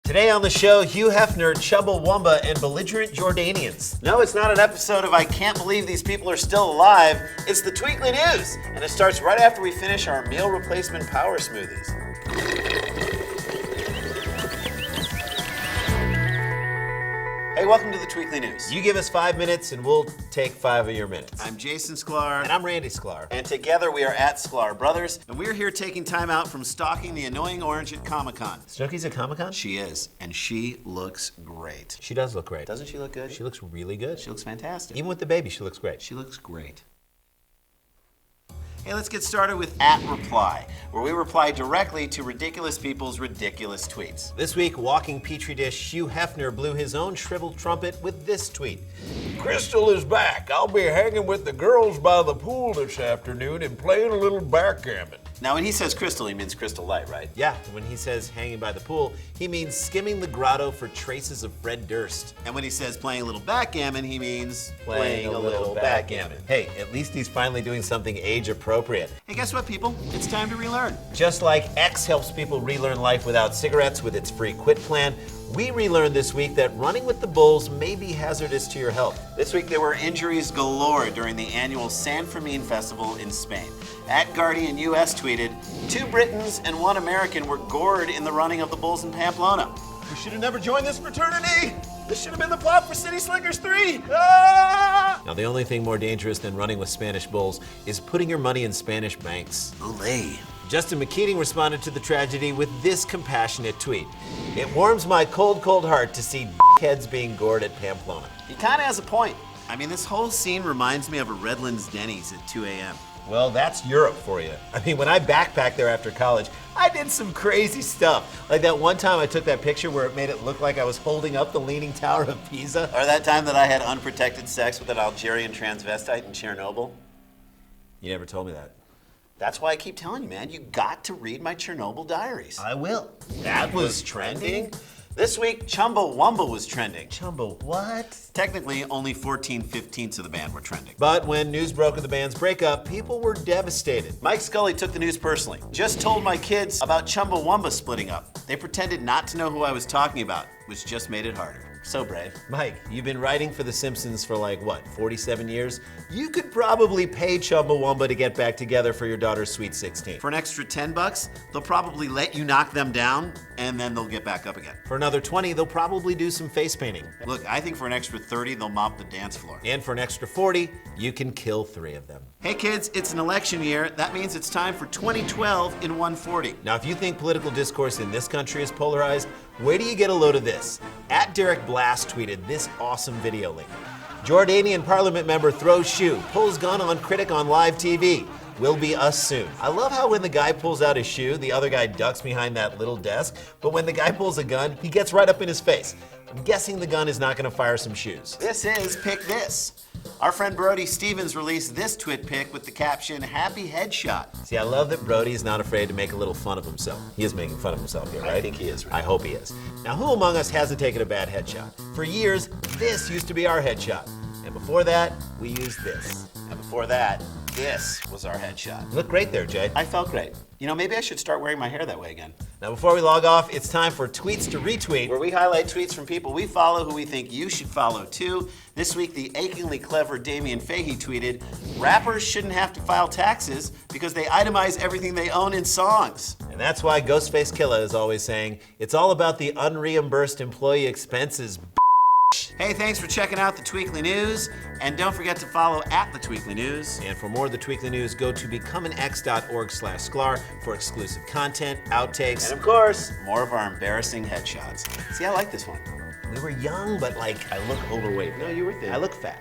Today on the show, Hugh Hefner, Chumbawamba, and Belligerent Jordanians. No, it's not an episode of I Can't Believe These People Are Still Alive. It's the Tweekly News, and it starts right after we finish our meal replacement power smoothies. Hey, welcome to the Tweekly News. You give us 5 minutes and we'll take 5 of your minutes. I'm Jason Sklar. And I'm Randy Sklar. And together we are at Sklar Brothers, and we're here taking time out from stalking the annoying orange at Comic-Con. Snooki's at Comic-Con? She is, and she looks great. She does look great. Doesn't she look good? She looks really good. She looks fantastic. Even with the baby, she looks great. She looks great. Hey, let's get started with @reply, where we reply directly to ridiculous people's ridiculous tweets. This week, walking petri dish Hugh Hefner blew his own shriveled trumpet with this tweet. Crystal is back. I'll be hanging with the girls by the pool this afternoon and playing a little backgammon. Now, when he says crystal, he means Crystal Light, right? Yeah, when he says hanging by the pool, he means skimming the grotto for traces of Fred Durst. And when he says playing a little backgammon, he means Playing a little backgammon. Hey, at least he's finally doing something age appropriate. Hey, guess what, people? It's time to relearn. Just like X helps people relearn life without cigarettes with its free quit plan, we relearned this week that running with the bulls may be hazardous to your health. This week there were injuries galore during the annual San Fermin Festival in Spain. @Guardian US tweeted, 2 Britons and 1 American were gored in the running of the bulls in Pamplona. We should have never joined this fraternity. This should have been the plot for City Slickers 3. Ah! Now, the only thing more dangerous than running with Spanish bulls is putting your money in Spanish banks. Olay. Justin McKeating responded to the tragedy with this compassionate tweet. It warms my cold, cold heart to see heads being gored at Pamplona. He kind of has a point. I mean, this whole scene reminds me of a Redlands Denny's at 2 a.m. Well, that's Europe for you. I mean, when I backpacked there after college, I did some crazy stuff. Like that one time I took that picture where it made it look like I was holding up the Leaning Tower of Pisa. Or that time that I had unprotected sex with an Algerian transvestite in Chernobyl. You never told me that. That's why I keep telling you, man, you got to read my Chernobyl diaries. I will. That was trending? This week, Chumbawamba was trending. Chumbo, what? Technically, only 14/15 of the band were trending. But when news broke of the band's breakup, people were devastated. Mike Scully took the news personally. Just told my kids about Chumbawamba splitting up. They pretended not to know who I was talking about, which just made it harder. So brave. Mike, you've been writing for The Simpsons for like, what, 47 years? You could probably pay Chumbawamba to get back together for your daughter's sweet 16. For an extra $10, they'll probably let you knock them down, and then they'll get back up again. For another 20, they'll probably do some face painting. Look, I think for an extra 30, they'll mop the dance floor. And for an extra 40, you can kill 3 of them. Hey kids, it's an election year. That means it's time for 2012 in 140. Now, if you think political discourse in this country is polarized, wait till you get a load of this. @Derek Blast tweeted this awesome video link. Jordanian parliament member throws shoe, pulls gun on critic on live TV. Will be us soon. I love how when the guy pulls out his shoe, the other guy ducks behind that little desk, but when the guy pulls a gun, he gets right up in his face. I'm guessing the gun is not gonna fire some shoes. This is Pick This. Our friend Brody Stevens released this twit pic with the caption, "Happy Headshot." See, I love that Brody is not afraid to make a little fun of himself. He is making fun of himself here, right? I think he is, right? I hope he is. Now, who among us hasn't taken a bad headshot? For years, this used to be our headshot. And before that, we used this. And before that, this was our headshot. You look great there, Jay. I felt great. You know, maybe I should start wearing my hair that way again. Now, before we log off, it's time for Tweets to Retweet. Where we highlight tweets from people we follow who we think you should follow too. This week, the achingly clever Damien Fahey tweeted, "Rappers shouldn't have to file taxes because they itemize everything they own in songs." And that's why Ghostface Killah is always saying, it's all about the unreimbursed employee expenses. Hey, thanks for checking out the Tweekly News. And don't forget to follow @the Tweekly News. And for more of the Tweekly News, go to becomeanx.org/Sklar for exclusive content, outtakes. And of course, more of our embarrassing headshots. See, I like this one. We were young, but like, I look overweight. no, you were thin. I look fat.